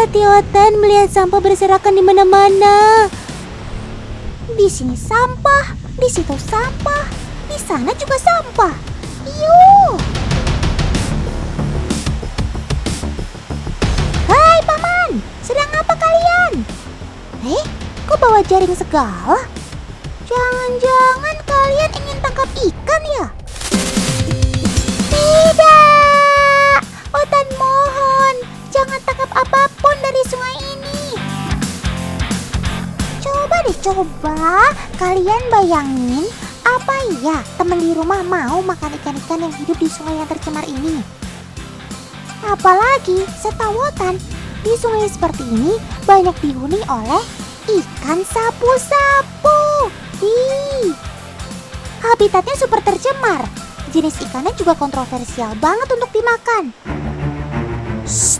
Hati-hati Otan, melihat sampah berserakan di mana-mana. Di sini sampah, di situ sampah, di sana juga sampah. Yuh. Hai Paman, sedang apa kalian? Kok bawa jaring segala? Jangan-jangan kalian ingin tangkap ikan ya? Tidak! Otan mohon, jangan tangkap apapun dari sungai ini. Coba kalian bayangin, apa iya teman di rumah mau makan ikan-ikan yang hidup di sungai yang tercemar ini? Apalagi setahu Otan, di sungai seperti ini banyak dihuni oleh ikan sapu-sapu. Habitatnya super tercemar. Jenis ikannya juga kontroversial banget untuk dimakan. Shh,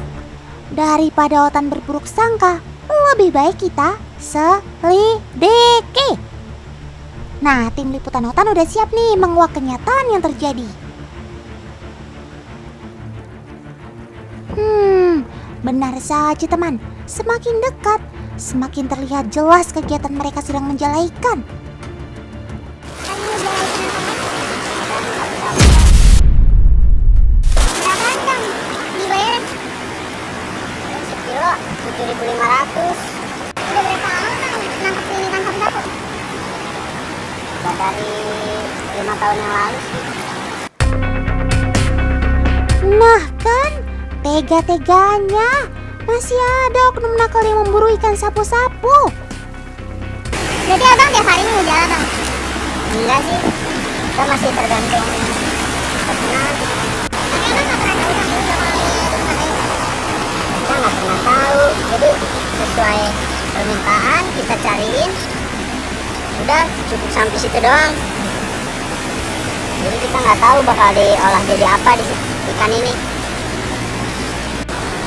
daripada Otan berburuk sangka, lebih baik kita selidiki. Nah, tim liputan Otan udah siap nih menguak kenyataan yang terjadi. Benar saja teman, semakin dekat, semakin terlihat jelas kegiatan mereka sedang menjala ikan. Sekilo 7.500. Udah berapa lama nangkep ini tangkap dapat? Udah dari 5 tahun yang lalu sih. Nah kan, tega-teganya masih ada oknum nakal yang memburu ikan sapu-sapu. Jadi abang tiap hari mau jalan bang? Enggak sih, kita masih tergantung pesanan. Tapi abang nggak pernah tahu bang, kita nggak pernah tahu. Jadi sesuai permintaan kita cariin, udah cukup sampai situ doang. Jadi kita nggak tahu bakal diolah jadi apa di ikan ini.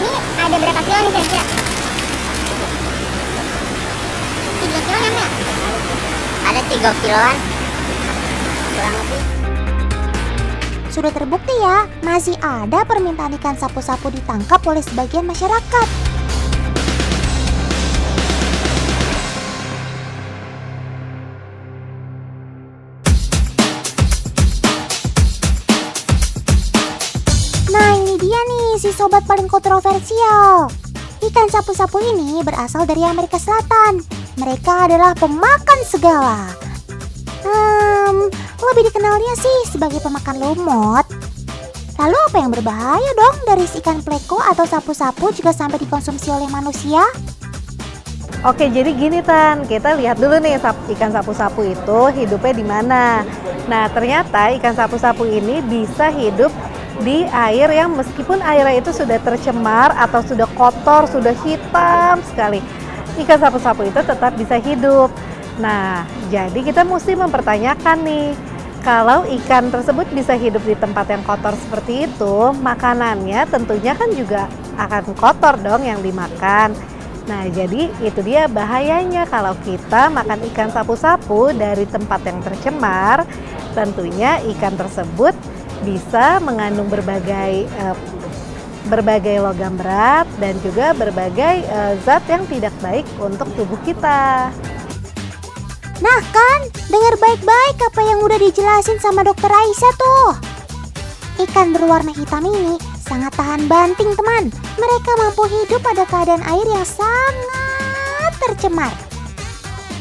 Ini ada berapa kilo nih kira-kira? 3 kilo nyampe? Ada 3 kiloan kurang lebih. Sudah terbukti ya, masih ada permintaan ikan sapu-sapu ditangkap oleh sebagian masyarakat. Nah ini dia nih si sobat paling kontroversial. Ikan sapu-sapu ini berasal dari Amerika Selatan. Mereka adalah pemakan segala. Lebih dikenalnya sih sebagai pemakan lumut. Lalu apa yang berbahaya dong dari si ikan pleko atau sapu-sapu jika sampai dikonsumsi oleh manusia? Oke, jadi gini Tan, kita lihat dulu nih ikan sapu-sapu itu hidupnya di mana. Nah, ternyata ikan sapu-sapu ini bisa hidup di air yang meskipun airnya itu sudah tercemar atau sudah kotor, sudah hitam sekali, ikan sapu-sapu itu tetap bisa hidup. Nah, jadi kita mesti mempertanyakan nih, kalau ikan tersebut bisa hidup di tempat yang kotor seperti itu, makanannya tentunya kan juga akan kotor dong yang dimakan. Nah, jadi itu dia bahayanya kalau kita makan ikan sapu-sapu dari tempat yang tercemar. Tentunya ikan tersebut bisa mengandung berbagai logam berat dan juga berbagai zat yang tidak baik untuk tubuh kita. Nah kan, dengar baik-baik apa yang udah dijelasin sama dokter Aisyah tuh. Ikan berwarna hitam ini sangat tahan banting teman. Mereka mampu hidup pada keadaan air yang sangat tercemar.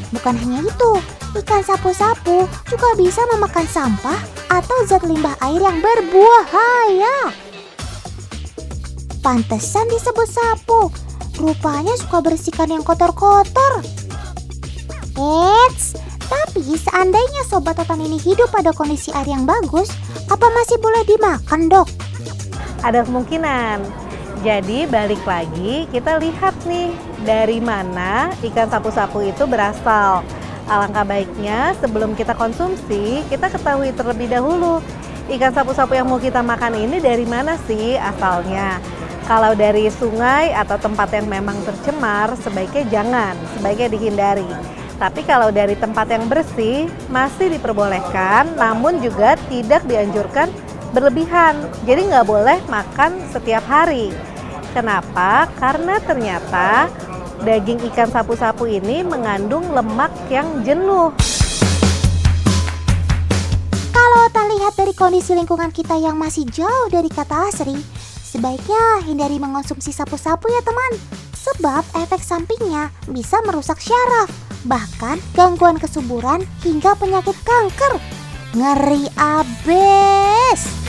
Bukan hanya itu, ikan sapu-sapu juga bisa memakan sampah atau zat limbah air yang berbahaya. Pantesan disebut sapu, rupanya suka bersihkan yang kotor-kotor. Eits, tapi seandainya sobat Otan ini hidup pada kondisi air yang bagus, apa masih boleh dimakan dok? Ada kemungkinan. Jadi balik lagi kita lihat nih dari mana ikan sapu-sapu itu berasal. Alangkah baiknya sebelum kita konsumsi, kita ketahui terlebih dahulu ikan sapu-sapu yang mau kita makan ini dari mana sih asalnya. Kalau dari sungai atau tempat yang memang tercemar, sebaiknya jangan, sebaiknya dihindari. Tapi kalau dari tempat yang bersih, masih diperbolehkan, namun juga tidak dianjurkan berlebihan. Jadi nggak boleh makan setiap hari. Kenapa? Karena ternyata daging ikan sapu-sapu ini mengandung lemak yang jenuh. Kalau terlihat dari kondisi lingkungan kita yang masih jauh dari kata asri, sebaiknya hindari mengonsumsi sapu-sapu ya teman. Sebab efek sampingnya bisa merusak syaraf, bahkan gangguan kesuburan hingga penyakit kanker. Ngeri abis.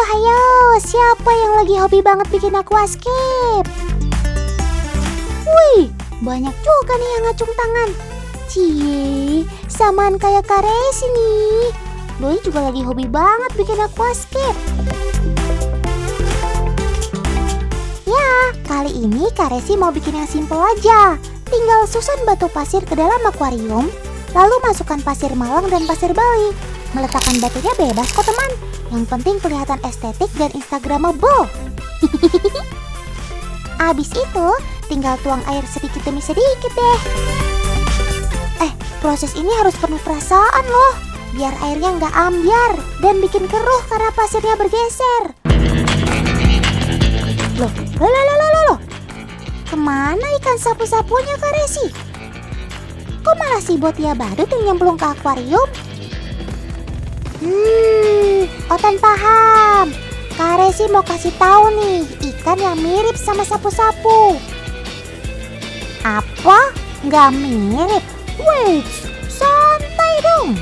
Hayo, siapa yang lagi hobi banget bikin aquascape? Wih, banyak juga nih yang ngacung tangan. Cie, samaan kayak Kak Resi nih. Doi juga lagi hobi banget bikin aquascape. Ya, kali ini Kak Resi mau bikin yang simple aja. Tinggal susun batu pasir ke dalam akuarium, lalu masukkan pasir malang dan pasir Bali. Meletakkan batunya bebas kok teman. Yang penting kelihatan estetik dan instagramable. Abis itu, tinggal tuang air sedikit demi sedikit deh. Proses ini harus penuh perasaan loh, biar airnya nggak ambiar dan bikin keruh karena pasirnya bergeser. Loh. Kemana ikan sapu-sapunya Kak Resi? Kok malah si Botia badut yang nyemplung ke akuarium? Otan paham. Kak Resi mau kasih tahu nih, ikan yang mirip sama sapu-sapu. Apa? Nggak mirip? Wait, santai dong.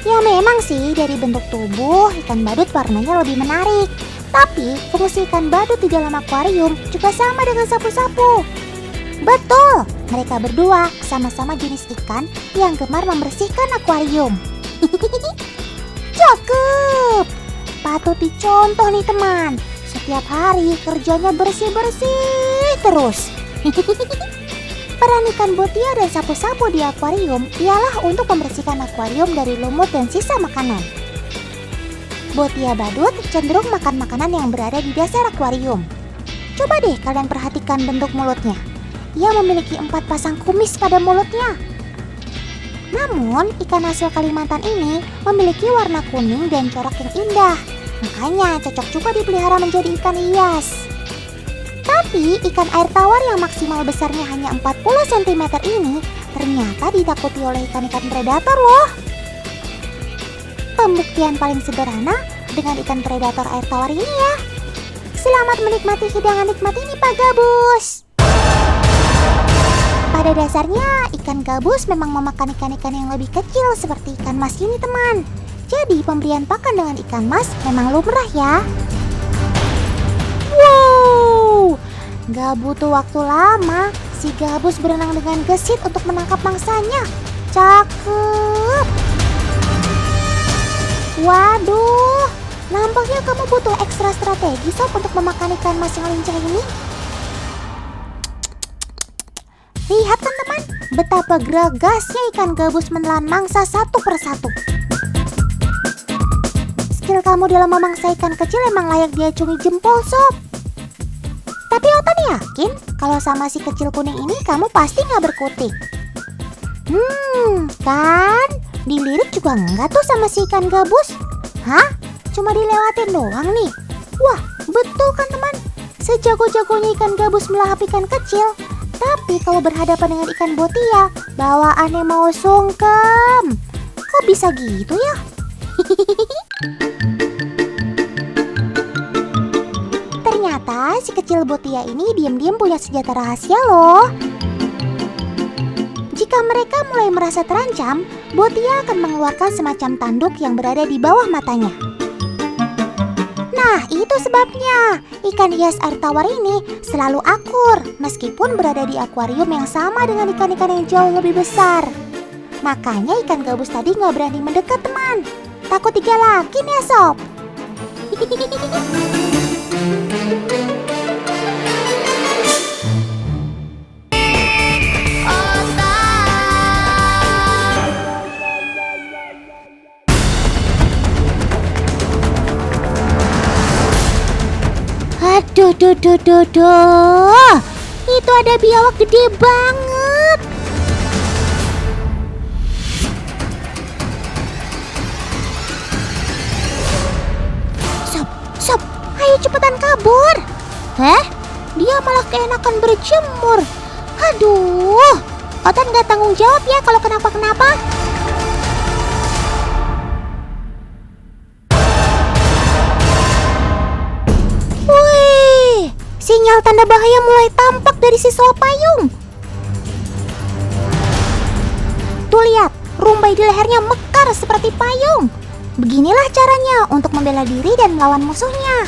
Ya memang sih dari bentuk tubuh ikan badut warnanya lebih menarik. Tapi fungsi ikan badut di dalam akuarium juga sama dengan sapu-sapu. Betul, mereka berdua sama-sama jenis ikan yang gemar membersihkan akuarium. Cakep. Patut dicontoh nih teman. Setiap hari kerjanya bersih-bersih terus. Peran ikan botia dan sapu-sapu di akuarium ialah untuk membersihkan akuarium dari lumut dan sisa makanan. Botia badut cenderung makan makanan yang berada di dasar akuarium. Coba deh kalian perhatikan bentuk mulutnya. Ia memiliki 4 pasang kumis pada mulutnya. Namun, ikan hasil Kalimantan ini memiliki warna kuning dan corak yang indah. Makanya cocok juga dipelihara menjadi ikan hias. Tapi ikan air tawar yang maksimal besarnya hanya 40 cm ini ternyata ditakuti oleh ikan-ikan predator loh. Pembuktian paling sederhana dengan ikan predator air tawar ini ya. Selamat menikmati hidangan nikmat ini Pak Gabus. Pada dasarnya ikan gabus memang memakan ikan-ikan yang lebih kecil seperti ikan mas ini teman. Jadi pemberian pakan dengan ikan mas memang lumrah ya. Wow, gak butuh waktu lama, si gabus berenang dengan gesit untuk menangkap mangsanya. Cakep. Waduh, nampaknya kamu butuh ekstra strategi sob untuk memakan ikan mas yang lincah ini. Lihat kan teman, betapa geragasnya ikan gabus menelan mangsa satu persatu. Skill kamu dalam memangsa ikan kecil emang layak diacungi jempol sob. Tapi Otan yakin kalau sama si kecil kuning ini kamu pasti gak berkutik. Kan dilirik juga enggak tuh sama si ikan gabus. Hah? Cuma dilewatin doang nih. Wah, betul kan teman? Sejago-jagonya ikan gabus melahap ikan kecil, tapi kalau berhadapan dengan ikan botia, bawaannya mau sungkem. Kok bisa gitu ya? Ternyata si kecil botia ini diam-diam punya senjata rahasia loh. Jika mereka mulai merasa terancam, botia akan mengeluarkan semacam tanduk yang berada di bawah matanya. Nah, itu sebabnya ikan hias air tawar ini selalu akur meskipun berada di akuarium yang sama dengan ikan-ikan yang jauh lebih besar. Makanya ikan gabus tadi nggak berani mendekat teman. Takut digalakin ya sob. Aduh. Itu ada biawak gede banget. kabur. Dia malah keenakan berjemur. Aduh, Otan gak tanggung jawab ya kalau kenapa-kenapa. Wih, sinyal tanda bahaya mulai tampak dari siswa payung. Tuh lihat, rumbai di lehernya mekar seperti payung. Beginilah caranya untuk membela diri dan melawan musuhnya.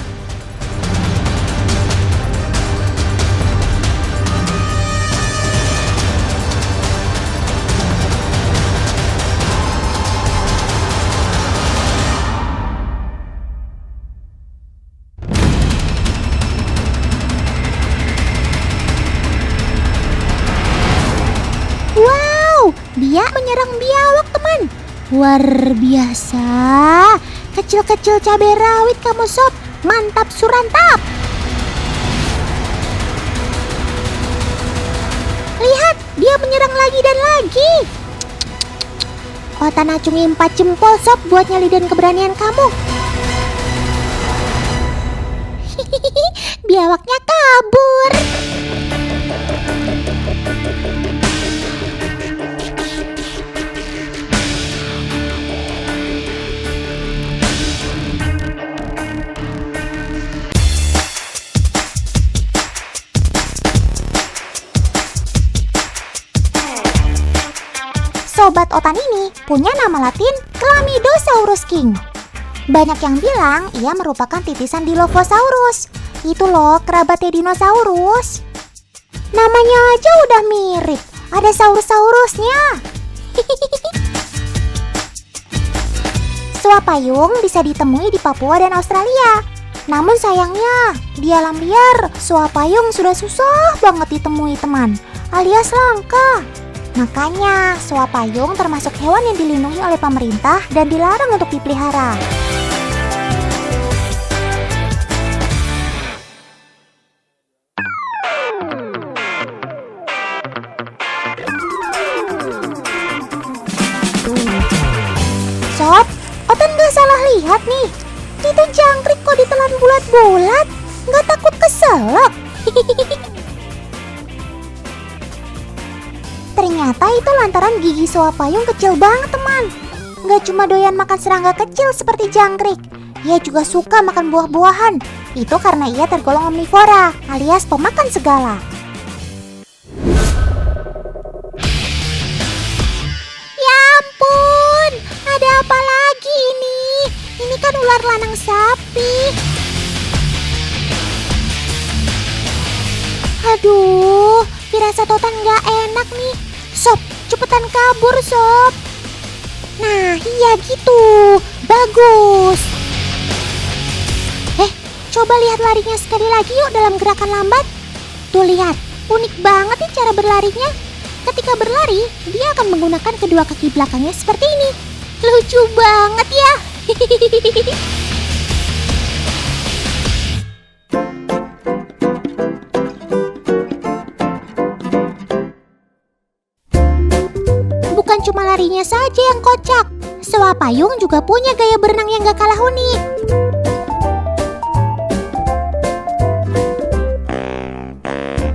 Wow, dia menyerang biawak, teman. Luar biasa. Kecil-kecil cabai rawit kamu sob. Mantap surantap. Lihat, dia menyerang lagi dan lagi. Otan acungi 4 jempol sob buat nyalidan keberanian kamu. Biawaknya kabur. Sobat Otan ini punya nama latin Chlamydosaurus king. Banyak yang bilang ia merupakan titisan Dilophosaurus. Itu loh kerabatnya dinosaurus. Namanya aja udah mirip, ada saurus-saurusnya. Suapayung bisa ditemui di Papua dan Australia. Namun sayangnya, di alam liar, suapayung sudah susah banget ditemui teman, alias langka. Makanya, suapayung termasuk hewan yang dilindungi oleh pemerintah dan dilarang untuk dipelihara. Sob, Otan gak salah lihat nih. Itu jangkrik kok ditelan bulat-bulat. Gak takut keselak. Ternyata itu lantaran gigi suapayung kecil banget teman. Gak cuma doyan makan serangga kecil seperti jangkrik, ia juga suka makan buah-buahan. Itu karena ia tergolong omnivora alias pemakan segala. Ya ampun, ada apa lagi ini? Ini kan ular lanang sapi. Aduh, firasat Otan gak enak nih. Sob, cepetan kabur sob. Nah, iya gitu. Bagus. Coba lihat larinya sekali lagi yuk dalam gerakan lambat. Tuh lihat, unik banget nih cara berlarinya. Ketika berlari, dia akan menggunakan kedua kaki belakangnya seperti ini. Lucu banget ya. Bukan cuma larinya saja yang kocak, suapayung juga punya gaya berenang yang gak kalah unik.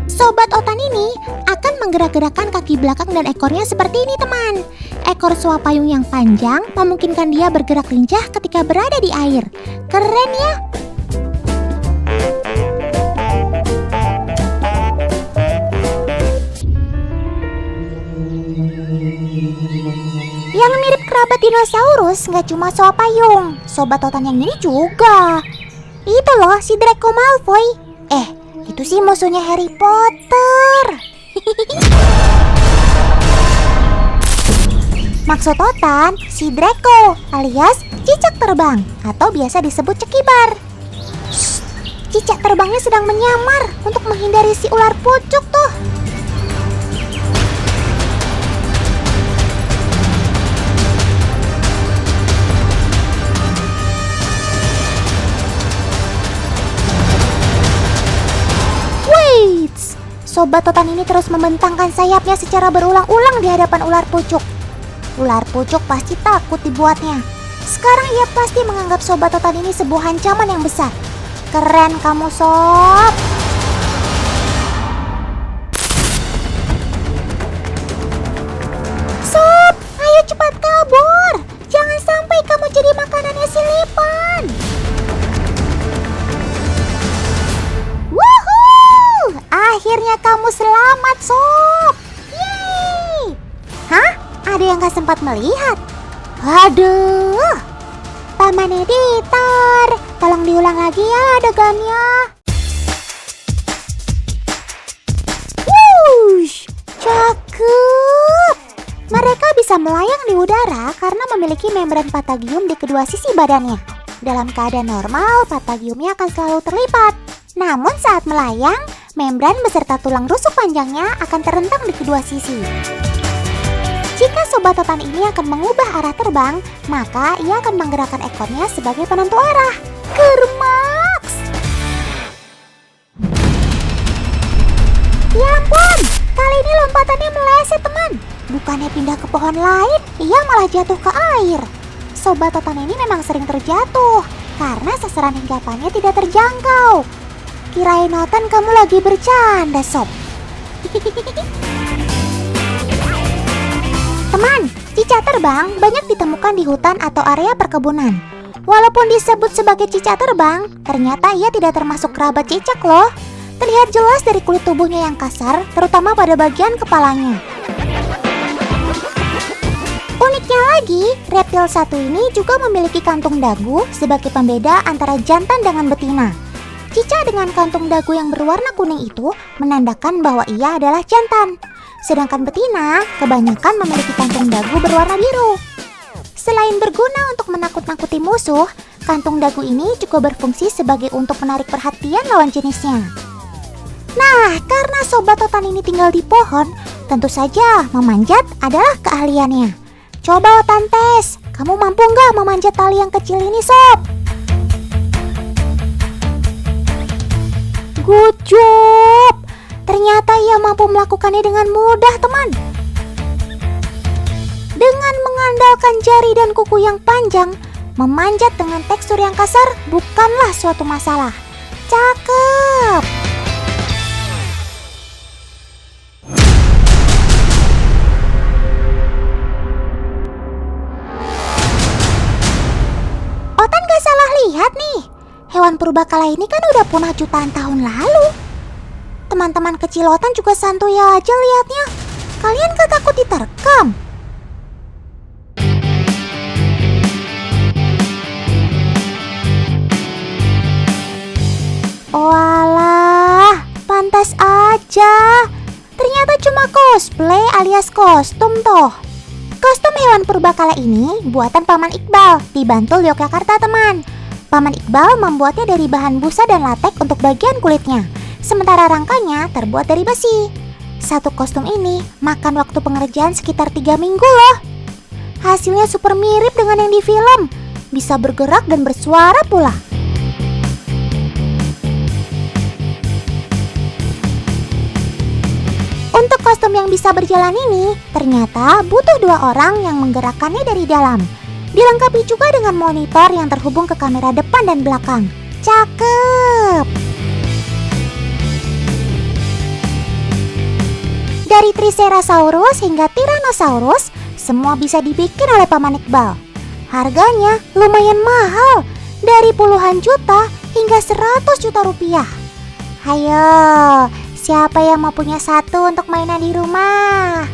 Sobat Otan ini akan menggerak-gerakkan kaki belakang dan ekornya seperti ini teman. Ekor suapayung yang panjang memungkinkan dia bergerak lincah ketika berada di air. Keren ya? Yang mirip kerabat dinosaurus nggak cuma suapayung, Sobat Otan yang ini juga. Itu loh si Draco Malfoy. Itu sih musuhnya Harry Potter. Maksud Otan, si Draco alias cicak terbang atau biasa disebut cekibar. Shh, cicak terbangnya sedang menyamar untuk menghindari si ular pucuk tuh. Sobat Otan ini terus membentangkan sayapnya secara berulang-ulang di hadapan ular pucuk. Ular pucuk pasti takut dibuatnya. Sekarang ia pasti menganggap Sobat Otan ini sebuah ancaman yang besar. Keren kamu, Sob. Sob, ayo cepat kabur. Jangan sampai kamu jadi makanannya si Lipan. Woohoo! Akhirnya kamu selamat, Sob. Yeay! Hah? Ada yang gak sempat melihat? Aduh, Paman Editor, tolong diulang lagi ya adegannya. Wush, cakep. Mereka bisa melayang di udara karena memiliki membran patagium di kedua sisi badannya. Dalam keadaan normal, patagiumnya akan selalu terlipat. Namun saat melayang, membran beserta tulang rusuk panjangnya akan terentang di kedua sisi. Jika sobat totan ini akan mengubah arah terbang, maka ia akan menggerakkan ekornya sebagai penentu arah. Kermaks! Ya ampun, kali ini lompatannya meleset, teman. Bukannya pindah ke pohon lain, ia malah jatuh ke air. Sobat totan ini memang sering terjatuh karena sasaran hinggapannya tidak terjangkau. Kirain Notan kamu lagi bercanda, Sob. Teman, cicak terbang banyak ditemukan di hutan atau area perkebunan. Walaupun disebut sebagai cicak terbang, ternyata ia tidak termasuk kerabat cicak loh. Terlihat jelas dari kulit tubuhnya yang kasar, terutama pada bagian kepalanya. Uniknya lagi, reptil satu ini juga memiliki kantung dagu sebagai pembeda antara jantan dengan betina. Cicak dengan kantung dagu yang berwarna kuning itu menandakan bahwa ia adalah jantan. Sedangkan betina kebanyakan memiliki kantung dagu berwarna biru. Selain berguna untuk menakut-nakuti musuh, kantung dagu ini juga berfungsi sebagai untuk menarik perhatian lawan jenisnya. Nah, karena sobat totan ini tinggal di pohon, tentu saja memanjat adalah keahliannya. Coba Otan tes, kamu mampu nggak memanjat tali yang kecil ini, Sob? Good job! Ternyata ia mampu melakukannya dengan mudah, teman. Dengan mengandalkan jari dan kuku yang panjang, memanjat dengan tekstur yang kasar bukanlah suatu masalah. Cakep! Otan gak salah lihat nih. Hewan purbakala ini kan udah punah jutaan tahun lalu. Teman-teman kecil Otan juga santuy aja liatnya. Kalian gak takut diterkam? Walah, pantas aja. Ternyata cuma cosplay alias kostum toh. Kostum hewan purbakala ini buatan Paman Iqbal di Bantul, Yogyakarta, teman. Paman Iqbal membuatnya dari bahan busa dan latek untuk bagian kulitnya. Sementara rangkanya terbuat dari besi. Satu kostum ini makan waktu pengerjaan sekitar 3 minggu loh. Hasilnya super mirip dengan yang di film. Bisa bergerak dan bersuara pula. Untuk kostum yang bisa berjalan ini, ternyata butuh 2 orang yang menggerakkannya dari dalam. Dilengkapi juga dengan monitor yang terhubung ke kamera depan dan belakang. Cakep! Dari Triceratops hingga Tyrannosaurus, semua bisa dibikin oleh Paman Iqbal. Harganya lumayan mahal, dari puluhan juta hingga 100 juta rupiah. Hayo, siapa yang mau punya satu untuk mainan di rumah?